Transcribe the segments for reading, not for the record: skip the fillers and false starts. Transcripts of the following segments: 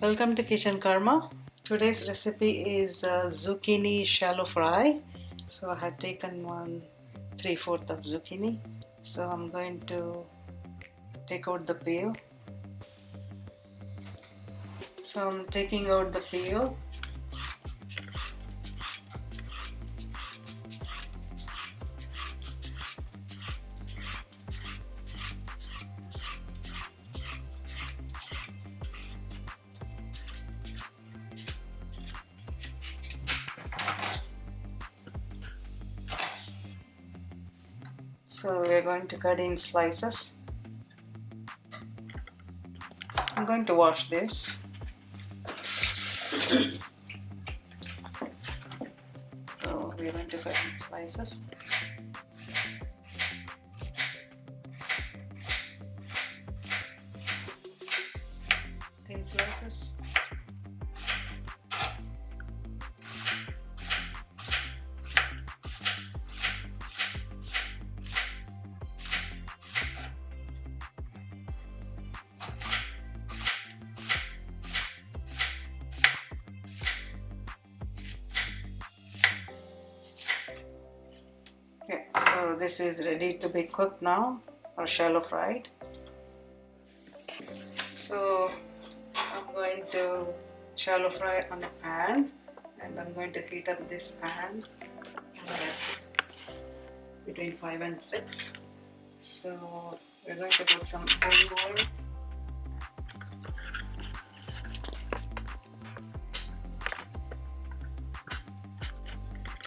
Welcome to Kitchen Karma. Today's recipe is zucchini shallow fry. So I have taken 3/4 of zucchini. So I'm going to take out the peel. So I'm taking out the peel. So we're going to cut in slices. I'm going to wash this. So we're going to cut in slices. Thin slices. Okay, so this is ready to be cooked now, or shallow fried. So I'm going to shallow fry on a pan, and I'm going to heat up this pan between 5 and 6. So we're going to put some olive oil.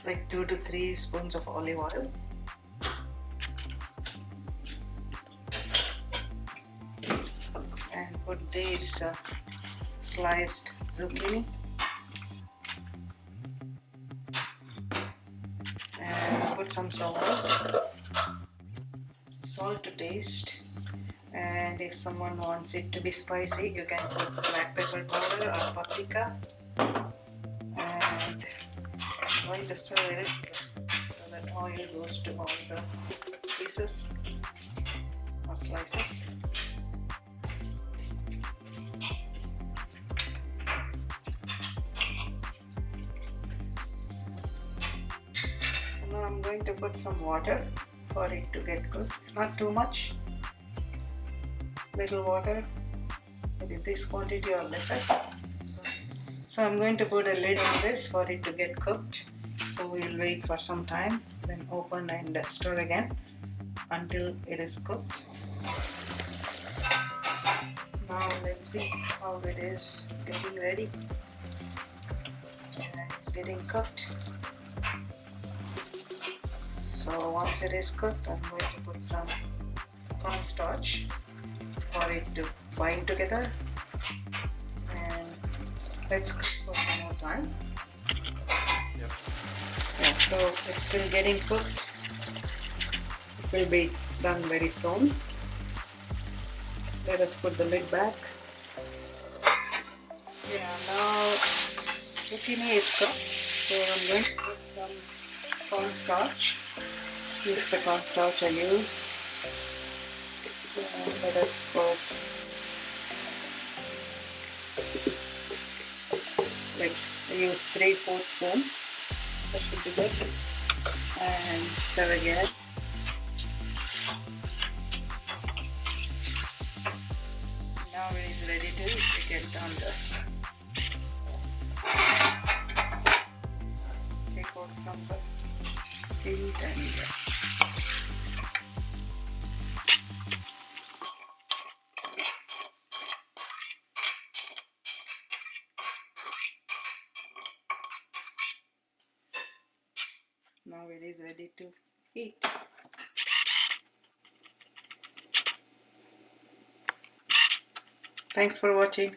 Like 2 to 3 spoons of olive oil. And put this sliced zucchini. And put some salt. Salt to taste. And if someone wants it to be spicy, you can put black pepper powder or paprika. And I'm going to stir it so that oil goes to all the pieces or slices. So now I'm going to put some water for it to get cooked. Not too much. Little water, maybe this quantity or lesser. So I'm going to put a lid on this for it to get cooked. So we'll wait for some time, then open and stir again until it is cooked. Now let's see how it is getting ready. It's getting cooked. So once it is cooked, I'm going to put some cornstarch for it to bind together. And let's cook for some more time. Yeah, so it's still getting cooked. It will be done very soon. Let us put the lid back. Yeah, now zucchini is cooked. So I'm going to put some cornstarch. This is the cornstarch I use. Let us put I use 3/4 spoon. That should be good. And stir again. Now it is ready to get done. Take out from the heat and now it is ready to eat. Thanks for watching.